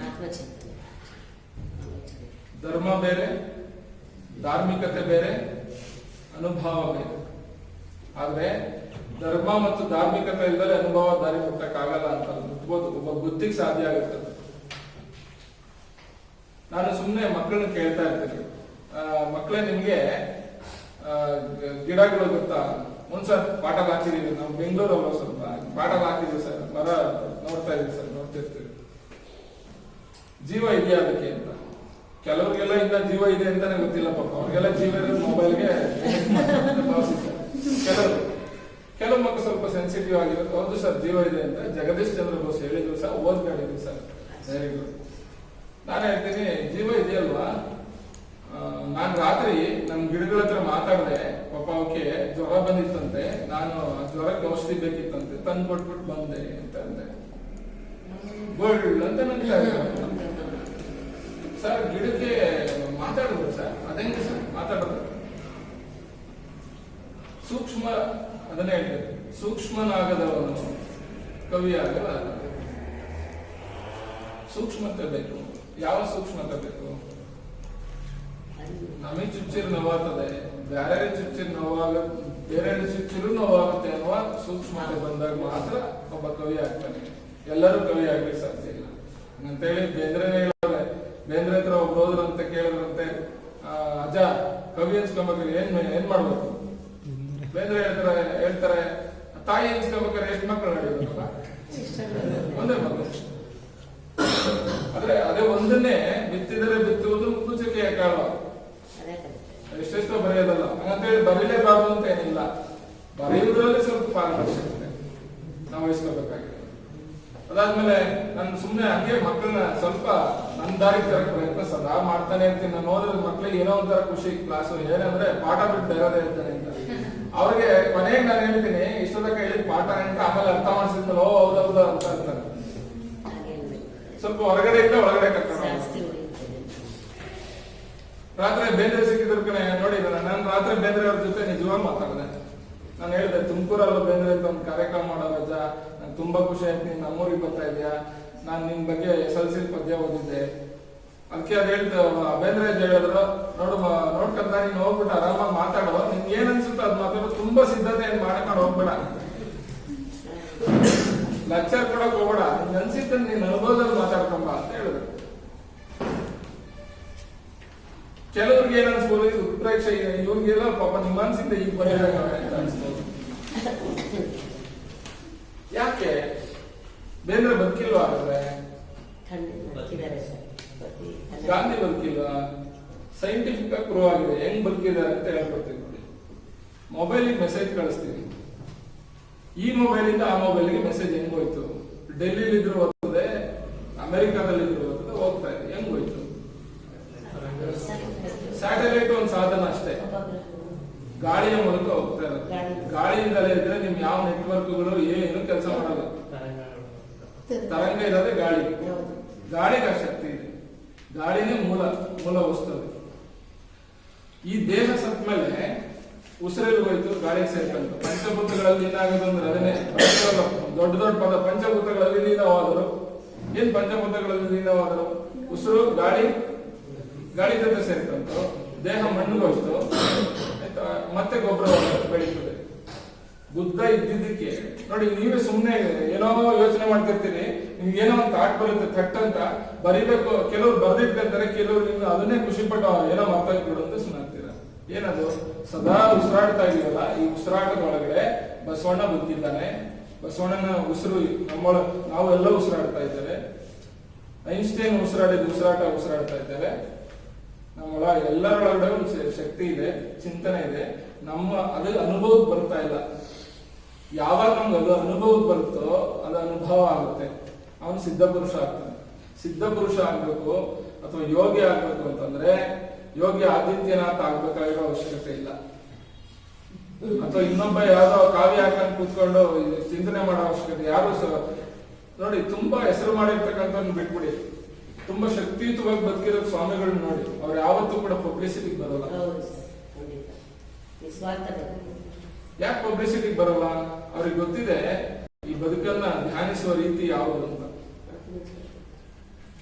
ಧರ್ಮ ಬೇರೆ, ಧಾರ್ಮಿಕತೆ ಬೇರೆ, ಅನುಭವ ಬೇರೆ. ಆದ್ರೆ ಧರ್ಮ ಮತ್ತು ಧಾರ್ಮಿಕತೆ ಇಲ್ಲದೆ ಅನುಭವ ದಾರಿ ಮುಟ್ಟಕ್ಕಾಗಲ್ಲ ಅಂತ ಮುಟ್ಬೋದು. ಒಬ್ಬ ಬುದ್ಧಿಗೆ ಸಾಧ್ಯ ಆಗುತ್ತೆ. ನಾನು ಸುಮ್ಮನೆ ಮಕ್ಕಳನ್ನ ಕೇಳ್ತಾ ಇರ್ತೀನಿ, ಮಕ್ಕಳೇ ನಿಮ್ಗೆ ಗಿಡಗಳು ಗೊತ್ತಾ? ಒಂದ್ಸರ್ ಪಾಠಲ್ ಹಾಕಿದೀವಿ ನಾವು ಬೆಂಗಳೂರಲ್ಲ, ಸ್ವಲ್ಪ ಪಾಠಲ್ ಹಾಕಿದೀವಿ ಸರ್, ಮರ ನೋಡ್ತಾ ಇದೀವಿ ಸರ್, ನೋಡ್ತಿರ್ತೀವಿ. ಜೀವ ಇದೆಯಾ ಅದಕ್ಕೆ ಅಂತ. ಕೆಲವ್ರಿಗೆಲ್ಲ ಇನ್ನ ಜೀವ ಇದೆ ಅಂತಾನೆ ಗೊತ್ತಿಲ್ಲ ಪಾಪ. ಅವ್ರಿಗೆಲ್ಲ ಜೀವ ಇರೋದು ಮೊಬೈಲ್ಗೆ ಕೆಲವು ಮಕ್ಕಳು ಸ್ವಲ್ಪ ಸೆನ್ಸಿಟಿವ್ ಆಗಿರೋದು. ಹೌದು ಸರ್ ಜೀವ ಇದೆ ಅಂತ ಜಗದೀಶ್ ಚಂದ್ರ ಬೋಸ್ ಹೇಳಿದ್ರು ಸರ್, ಓದ್ಕೊಂಡಿದ್ವಿ ಸರ್, ವೆರಿ ಗುಡ್. ನಾನು ಹೇಳ್ತೀನಿ, ಜೀವ ಇದೆಯಲ್ವಾ? ನಾನ್ ರಾತ್ರಿ ನಮ್ ಗಿಡಗಳ ಹತ್ರ ಮಾತಾಡ್ದೆ, ಪಾಪ ಅವಕ್ಕೆ ಜ್ವರ ಬಂದಿತ್ತಂತೆ, ನಾನು ಜ್ವರಕ್ಕೆ ಔಷಧಿ ಬೇಕಿತ್ತಂತೆ, ತಂದು ಕೊಟ್ಬಿಟ್ಟು ಬಂದೆ ಅಂತ ಅಂದೆ. ಗೋಲ್ಡ್ ಅಂತ ನನ್ಗೆ ಸರ್ ಗಿಡಕ್ಕೆ ಮಾತಾಡಿದ್ರು ಸರ್. ಅದೇಂಗೆ ಸರ್ ಮಾತಾಡೋದು? ಸೂಕ್ಷ್ಮ, ಅದನ್ನೇ ಹೇಳ್ತೇವೆ, ಸೂಕ್ಷ್ಮನಾಗದವನು ಕವಿಯಾಗಲ್ಲ. ಸೂಕ್ಷ್ಮತೆ ಬೇಕು. ಯಾವ ಸೂಕ್ಷ್ಮತೆ ಬೇಕು? ನಮಗೆ ಚುಚ್ಚಿರು ನೋವಾಗ್ತದೆ, ಬೇರೆ ಚುಚ್ಚಿರು ಬೇರೆ ಚುಚ್ಚಿರು ನೋವಾಗುತ್ತೆ ಅನ್ನುವ ಸೂಕ್ಷ್ಮತೆ ಬಂದಾಗ ಮಾತ್ರ ಒಬ್ಬ ಕವಿ ಆಗ್ತಾನೆ. ಎಲ್ಲರೂ ಕವಿ ಆಗ್ಲಿಕ್ಕೆ ಸಾಧ್ಯ ಇಲ್ಲ ಅಂತೇಳಿ ಬೇಂದ್ರೆನೇ ಹೇಳೋರೆ. ಬೇಂದ್ರೆ ಹತ್ರ ಒಬ್ರು ಹೋದ್ರಂತ ಕೇಳಿದ್ರಂತೆ, ಅಜ್ಜ ಕವಿ ಅನ್ಸ್ಕೊಬೇಕಾದ್ರೆ ಏನ್ ಮಾಡ್ಬೇಕು? ಬೇಂದ್ರೆ ಹೇಳ್ತಾರೆ ತಾಯಿ ಅನ್ಸ್ಕೊಬೇಕಾದ್ರೆ ಎಷ್ಟು ಮಕ್ಕಳು ನಡೆಯೋದು? ಒಂದೇ ಮಕ್ಕಳು. ಆದ್ರೆ ಅದೇ ಒಂದನ್ನೇ ಬಿತ್ತಿದರೆ ಬಿತ್ತುವುದು ಮುಚ್ಚುಕೆಯ ಕಾಲ, ಎಷ್ಟೆಷ್ಟೋ ಬರೆಯೋದಲ್ಲ. ಹಂಗಂತೇಳಿ ಬರೀಲೇಬಾರ್ದು ಅಂತ ಏನಿಲ್ಲ, ಬರೆಯುವುದರಲ್ಲಿ ಸ್ವಲ್ಪ ಪಾರದರ್ಶಕತೆ ನಾವು ವಹಿಸ್ಕೋಬೇಕಾಗಿದೆ. ಅದಾದ್ಮೇಲೆ ನಾನು ಸುಮ್ಮನೆ ಹಂಗೆ ಮಕ್ಕಳನ್ನ ಸ್ವಲ್ಪ ನನ್ನ ದಾರಿಗೆ ತರಕ್ಕೆ ಪ್ರಯತ್ನ ಸದಾ ಮಾಡ್ತಾನೆ ಇರ್ತೀನಿ. ನಾನು ಹೋದ್ರೆ ಮಕ್ಳಿಗೆ ಏನೋ ಒಂಥರ ಖುಷಿ ಕ್ಲಾಸು, ಏನಂದ್ರೆ ಪಾಠ ಬಿಟ್ಟು ಬೇರೆದೇ ಇರ್ತಾನೆ ಅಂತ. ಅವ್ರಿಗೆ ಕೊನೆಗೆ ನಾನು ಹೇಳ್ತೀನಿ ಇಷ್ಟೊತ್ತಕ ಹೇಳಿದ ಪಾಠ ಅಂತ, ಆಮೇಲೆ ಅರ್ಥ ಮಾಡಿಸಿದ್ಮೇಲೆ ಓ ಹೌದೌದು ಅಂತ ಅಂತಾರೆ. ಸ್ವಲ್ಪ ಹೊರಗಡೆಯಿಂದ ಒಳಗಡೆ ಕರ್ಕೊಂಡು ರಾತ್ರಿ ಬೇಂದ್ರೆ ಸಿಕ್ಕಿದ್ರ ನೋಡಿ, ನಾನು ರಾತ್ರಿ ಬೇಂದ್ರೆ ಅವ್ರ ಜೊತೆ ನಿಜವಾಗ ಮಾತಾಡಿದೆ. ನಾನು ಹೇಳಿದೆ ತುಮಕೂರಲ್ಲೂ ಬೇಂದ್ರೆ ಅಂತ ಒಂದು ಕಾರ್ಯಕ್ರಮ ಮಾಡೋ ರಜ, ನಂಗೆ ತುಂಬಾ ಖುಷಿ ಆಯ್ತು, ನೀನ್ ನಮ್ಮೂರಿಗೆ ಬರ್ತಾ ಇದೆಯಾ, ನಾನು ನಿನ್ ಬಗ್ಗೆ SLC ಪದ್ಯ ಓದಿದ್ದೆ. ಅದಕ್ಕೆ ಅದ್ ಹೇಳ್ತ ಬೇಂದ್ರೆ ಹೇಳಿದ್ರು, ನೋಡ್ಕೊಂಡ ನೀನ್ ಹೋಗ್ಬಿಟ್ಟು ಆರಾಮಾಗಿ ಮಾತಾಡೋ, ನಿನ್ಗೆ ಏನ್ ಅನ್ಸುತ್ತೋ ಅದ್ ಮಾತಾಡೋ, ತುಂಬಾ ಸಿದ್ಧತೆ ಏನ್ ಮಾಡ್ಕೊಂಡು ಹೋಗ್ಬೇಡ, ಲೆಕ್ಚರ್ ಕೊಡಕ್ ಹೋಗ್ಬೇಡ, ನಿನ್ ಅನ್ಸಿತ್ತ ನೀನ್ ಅನುಭವದಲ್ಲಿ ಮಾತಾಡ್ಕೊಂಬ ಅಂತ ಹೇಳಿದ್ರು. ಕೆಲವ್ರಿಗೆ ಏನ್ ಅನ್ಸ್ಬೋದು, ಇದು ಉತ್ಪ್ರೇಕ್ಷೆ, ಇವ್ರಿಗೆಲ್ಲ ಪಾಪ ನಿಮ್ಮ ಅನ್ಸಿದ್ದ ಈಗ ಬರೆಯಲ್ಲ ಅಂತ ಅನ್ಸ್ಬೋದು. ಯಾಕೆ ಬೇಂದ್ರೆ ಬದುಕಿಲ್ವಾ? ಹಾಗಾದ್ರೆ ಗಾಂಧಿ ಬದುಕಿಲ್ವಾ? ಸೈಂಟಿಫಿಕ್ ಆಗಿ ಪ್ರೂವ್ ಆಗಿದೆ ಹೆಂಗ್ ಬದುಕಿದ್ದಾರೆ ಅಂತ ಹೇಳ್ಕೊಡ್ತೀನಿ ನೋಡಿ. ಮೊಬೈಲಿಗೆ ಮೆಸೇಜ್ ಕಳಿಸ್ತೀವಿ, ಈ ಮೊಬೈಲಿಂದ ಆ ಮೊಬೈಲ್ಗೆ ಮೆಸೇಜ್ ಹೆಂಗ್ ಹೋಯ್ತು? ಡೆಲ್ಲಿಲಿ ಇದ್ರು ಹೋಗ್ತದೆ, ಅಮೆರಿಕಾದಲ್ಲಿ ಇದ್ರು ಹೋಗ್ತದೆ, ಹೋಗ್ತಾ ಇದೆ. ಹೆಂಗ್ ಹೋಯ್ತು? ಸ್ಯಾಟಲೈಟ್ ಒಂದು ಸಾಧನ ಅಷ್ಟೇ, ಗಾಳಿಯ ಮೂಲಕ ಹೋಗ್ತಾ ಇರೋದು. ಗಾಳಿಯಿಂದಲೇ ಇದ್ರೆ ನಿಮ್ ಯಾವ ನೆಟ್ವರ್ಕ್ಗಳು ಏನು ಕೆಲಸ ಮಾಡಲ್ಲ. ತರಂಗ ಇರೋದೇ ಗಾಳಿಗೆ ಆ ಶಕ್ತಿ ಇದೆ. ಗಾಳಿನೇ ಮೂಲ ವಸ್ತು. ಈ ದೇಹ ಸತ್ ಮೇಲೆ ಉಸಿರಲ್ಲಿ ಹೋಯ್ತು, ಗಾಳಿಗೆ ಸೇರ್ಕೊಂಡು. ಪಂಚಭೂತಗಳಲ್ಲಿ ಏನಾಗೋದು ಅಂದ್ರೆ ಅದನ್ನೇ ದೊಡ್ಡ ಪದ. ಪಂಚಭೂತಗಳಲ್ಲಿ ಲೀನವಾದರು. ಏನ್ ಪಂಚಭೂತಗಳಲ್ಲಿ ಲೀನವಾದರು? ಉಸಿರು, ಗಾಳಿ ಜೊತೆ ಸೇರ್ಕೊಂಡು ದೇಹ ಮಣ್ಣುಗೋಯ್ತು, ಮತ್ತೆ ಗೊಬ್ಬರ ಬೆಳೀತದೆ. ಬುದ್ಧ ಇದ್ದಿದ್ದಕ್ಕೆ ನೋಡಿ, ನೀವೇ ಸುಮ್ಮನೆ ಏನೋ ಯೋಚನೆ ಮಾಡ್ತಿರ್ತೀರಿ, ನಿಮ್ಗೆ ಏನೋ ಒಂದು ಥಾಟ್ ಬರುತ್ತೆ ಥಟ್ ಅಂತ ಬರಿಬೇಕು. ಕೆಲವ್ರು ಬರ್ದಿಟ್ಕೊಂತಾರೆ, ಕೆಲವ್ರು ನಿಮ್ಗೆ ಅದನ್ನೇ ಖುಷಿ ಪಟ್ಟು ಏನೋ ಮಾತಾಡ್ಬಿಡು ಅಂತ ಸುಮ್ಮನಾಗ್ತೀರ. ಏನದು? ಸದಾ ಉಸಿರಾಡ್ತಾ ಇದೀವಲ್ಲ, ಈ ಉಸಿರಾಟದ ಒಳಗಡೆ ಬಸವಣ್ಣ ಬದುಕಿದ್ದಾನೆ. ಬಸವಣ್ಣನ ಉಸಿರು ನಾವು ಎಲ್ಲ ಉಸಿರಾಡ್ತಾ ಇದ್ದೇವೆ. ಐನ್ಸ್ಟೈನ್ ಉಸಿರಾಡ್ತಾ ಇದ್ದೇವೆ. ನಮ್ಮೊಳ ಎಲ್ಲರೊಳಗಡೆ ಒಂದು ಶಕ್ತಿ ಇದೆ, ಚಿಂತನೆ ಇದೆ. ಅದು ಅನುಭವಕ್ಕೆ ಬರ್ತಾ ಇಲ್ಲ. ಯಾವಾಗ ನಮ್ಗೆ ಅದು ಅನುಭವಕ್ಕೆ ಬರುತ್ತೋ ಅದು ಅನುಭವ ಆಗುತ್ತೆ. ಅವನು ಸಿದ್ಧಪುರುಷ ಆಗ್ತಾನೆ. ಸಿದ್ಧಪುರುಷ ಆಗ್ಬೇಕು ಅಥವಾ ಯೋಗಿ ಆಗ್ಬೇಕು ಅಂತಂದ್ರೆ ಯೋಗಿ ಆದಿತ್ಯನಾಥ ಆಗ್ಬೇಕಾಗಿರೋ ಅವಶ್ಯಕತೆ ಇಲ್ಲ. ಅಥವಾ ಇನ್ನೊಬ್ಬ ಯಾವ್ದೋ ಕಾವ್ಯ ಹಾಕೊಂಡು ಕೂತ್ಕೊಂಡು ಚಿಂತನೆ ಮಾಡೋ ಅವಶ್ಯಕತೆ ಯಾರು ನೋಡಿ. ತುಂಬಾ ಹೆಸರು ಮಾಡಿರ್ತಕ್ಕಂಥ ಬಿಟ್ಬಿಡಿ. ತುಂಬಾ ಶಕ್ತಿಯುತವಾಗಿ ಬದುಕಿರೋ ಸ್ವಾಮಿಗಳನ್ನ ನೋಡಿ, ಅವ್ರು ಯಾವತ್ತೂ ಕೂಡ ಪಬ್ಲಿಸಿಟಿಗೆ ಬರೋಲ್ಲ. ಯಾಕೆ ಪಬ್ಲಿಸಿಟಿಗೆ ಬರೋಲ್ಲ? ಅವ್ರಿಗೆ ಗೊತ್ತಿದೆ ಈ ಬದುಕನ್ನ ಧ್ಯಾನಿಸುವ ರೀತಿ ಯಾವುದು ಅಂತ.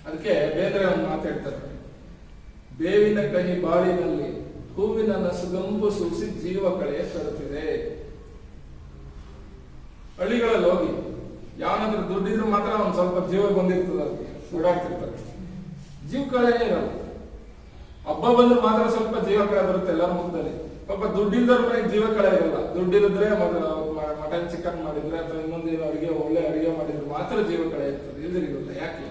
ಅದಕ್ಕೆ ಬೇಂದ್ರೆ ಒಂದು ಮಾತಾಡ್ತಾರೆ, ಬೇವಿನ ಕಹಿ ಬಾಳಿನಲ್ಲಿ ಹೂವಿನ ನಸುಗಂಬು ಸೂಸಿ ಜೀವ ಕಳೆಯ ತರುತ್ತಿದೆ. ಹಳ್ಳಿಗಳಲ್ಲಿ ಹೋಗಿ ಯಾವನಾದ್ರೂ ದುಡ್ಡಿದ್ರು ಮಾತ್ರ ಒಂದ್ ಸ್ವಲ್ಪ ಜೀವ ಬಂದಿರ್ತದೆ, ಓಡಾಡ್ತಿರ್ತಾರೆ. ಜೀವ ಕಳೆ ಇರಲ್ಲ. ಹಬ್ಬ ಬಂದ್ರೆ ಮಾತ್ರ ಸ್ವಲ್ಪ ಜೀವ ಕಳೆ ಬರುತ್ತೆ ಎಲ್ಲರ ಮುಖದಲ್ಲಿ. ಪಾಪ ದುಡ್ಡಿಲ್ದವ್ರ ಮನೆಗೆ ಜೀವ ಕಳೆ ಇರಲ್ಲ. ದುಡ್ಡಿರಿದ್ರೆ ಮಟನ್ ಚಿಕನ್ ಮಾಡಿದ್ರೆ ಅಥವಾ ಇನ್ನೊಂದೇನು ಒಳ್ಳೆ ಅಡಿಗೆ ಮಾಡಿದ್ರೆ ಮಾತ್ರ ಜೀವ ಕಳೆ ಇರ್ತದೆ, ಇಲ್ದಿರಿಲ್ಲ. ಯಾಕೆ?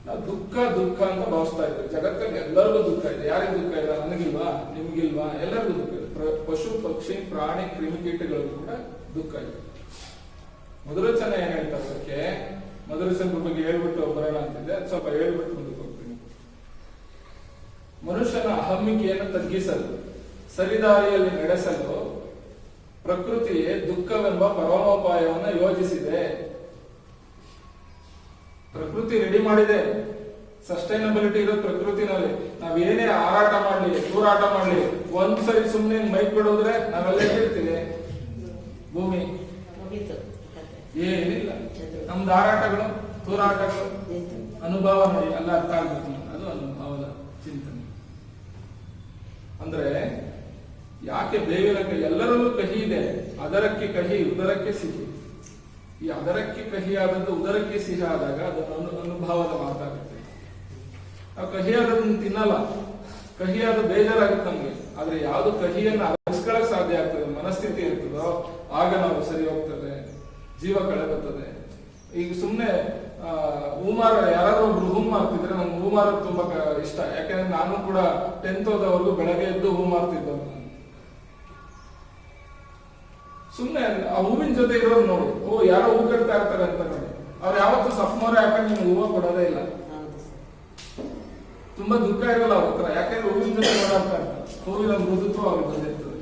ನಾವು ದುಃಖ ಅಂತ ಭಾವಿಸ್ತಾ ಇದ್ದೇವೆ. ಜಗತ್ತಲ್ಲಿ ಎಲ್ಲರಿಗೂ ದುಃಖ ಇದೆ. ಯಾರಿಗೂ ದುಃಖ ಇಲ್ಲ? ನನಗಿಲ್ವಾ? ನಿಮ್ಗಿಲ್ವಾ? ಎಲ್ಲರಿಗೂ ದುಃಖ ಇದೆ. ಪಶು ಪಕ್ಷಿ ಪ್ರಾಣಿ ಕ್ರಿಮಿಕೀಟಗಳಿಗೂ ಕೂಡ ದುಃಖ ಇದೆ. ಮಧುರಚನ ಏನ್ ಹೇಳ್ತಾರೆ ಅದಕ್ಕೆ? ಮಧುರಚಂದ್ರ ಬಗ್ಗೆ ಹೇಳ್ಬಿಟ್ಟು ಬರೋಣ ಅಂತಿದ್ದೆ, ಸ್ವಲ್ಪ ಹೇಳ್ಬಿಟ್ಟು ಮುಂದಕ್ಕೆ ಹೋಗ್ತೀನಿ. ಮನುಷ್ಯನ ಅಹಮ್ಮಿಕೆಯನ್ನು ತಗ್ಗಿಸಲು, ಸರಿದಾರಿಯಲ್ಲಿ ನಡೆಸಲು ಪ್ರಕೃತಿಯೇ ದುಃಖವೆಂಬ ಪರಮೋಪಾಯವನ್ನು ಯೋಜಿಸಿದೆ. ಪ್ರಕೃತಿ ರೆಡಿ ಮಾಡಿದೆ. ಸಸ್ಟೈನಬಿಲಿಟಿ ಇರೋದು ಪ್ರಕೃತಿನಲ್ಲಿ. ನಾವೇನೇ ಹಾರಾಟ ಮಾಡ್ಲಿ, ತೂರಾಟ ಮಾಡ್ಲಿ, ಒಂದ್ಸರಿ ಸುಮ್ಮನೆ ಮೈಕ್ ಬಿಡೋದ್ರೆ ನಾವೆಲ್ಲ ಇರ್ತೀವಿ. ಭೂಮಿ ಏನಿಲ್ಲ. ನಮ್ದು ಹಾರಾಟಗಳು, ತೂರಾಟಗಳು, ಅನುಭವ ನೋಡಿ ಎಲ್ಲ ಅರ್ಥ ಆಗ್ಬೇಕು. ಅದು ಅನುಭವದ ಅಂದ್ರೆ ಯಾಕೆ ಬೇವಿನ ಕಹಿ ಎಲ್ಲರಲ್ಲೂ ಕಹಿ ಇದೆ, ಅದರಕ್ಕೆ ಕಹಿ ಉದರಕ್ಕೆ ಸಿಹಿ. ಈ ಅದರಕ್ಕೆ ಕಹಿ ಆದದ್ದು ಉದರಕ್ಕೆ ಸಿಹಿ ಆದಾಗ ಅದು ಅನುಭವದ ಮಾತಾಗುತ್ತೆ. ನಾವು ಕಹಿಯಾದದನ್ನು ತಿನ್ನಲ್ಲ, ಕಹಿಯಾದ ಬೇಜಾರಾಗುತ್ತೆ ನಮ್ಗೆ. ಆದ್ರೆ ಯಾವ್ದು ಕಹಿಯನ್ನು ಅರಿಸ್ಕೊಳ್ಳಕ್ ಸಾಧ್ಯ ಆಗ್ತದೆ, ಮನಸ್ಥಿತಿ ಇರ್ತದೋ ಆಗ ನಾವು ಸರಿ ಹೋಗ್ತದೆ, ಜೀವ ಕಳೆಗುತ್ತದೆ. ಈಗ ಸುಮ್ನೆ ಹೂಮಾರ ಯಾರಾದ್ರೂ ಒಬ್ರು ಹೂ ಮಾರ್ತಿದ್ರೆ ನಂಗೆ ಹೂ ಮಾರೋದು ತುಂಬಾ ಇಷ್ಟ. ಯಾಕಂದ್ರೆ ನಾನು ಕೂಡ 10th ಓದವರೆಗೂ ಬೆಳಗ್ಗೆ ಎದ್ದು ಹೂ ಮಾರ್ತಿದ್ದವ್. ಸುಮ್ನೆ ಆ ಹೂವಿನ ಜೊತೆ ಇರೋದು ನೋಡಿ, ಓ ಯಾರೋ ಹೂ ಕಟ್ತಾ ಇರ್ತಾರೆ ಅಂತ ನೋಡಿ. ಅವ್ರು ಯಾವತ್ತೂ ಸಪ್ಮೋರೆ ಯಾಕಂದ್ರೆ ನಿಮ್ಗೆ ಹೂವ ಕೊಡೋದೇ ಇಲ್ಲ. ತುಂಬಾ ದುಃಖ ಇರಲ್ಲ ಅವ್ರ ಹತ್ರ, ಯಾಕಂದ್ರೆ ಹೂವಿನ ಜೊತೆ ಓಡಾಡ್ತಾ ಇರ್ತಾರೆ. ಹೂವಿನ ಮೃದುತ್ವ ಅವ್ರಿಗೆ ಬಂದಿರ್ತದೆ.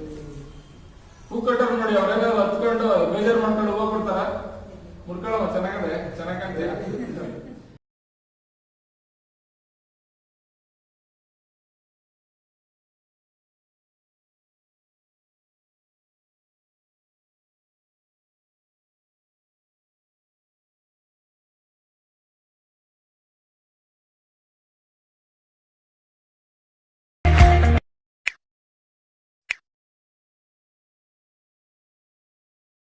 ಹೂ ಕಟ್ಟೋರು ನೋಡಿ, ಅವರೆಲ್ಲ ಹತ್ಕೊಂಡು ಬೇಜಾರು ಮಾಡ್ಕೊಂಡು ಹೂವ ಕೊಡ್ತಾರ, ಮುಡ್ಕೊಳ್ಳೋ ಚೆನ್ನಾಗದೆ ಚೆನ್ನಾಗಂತ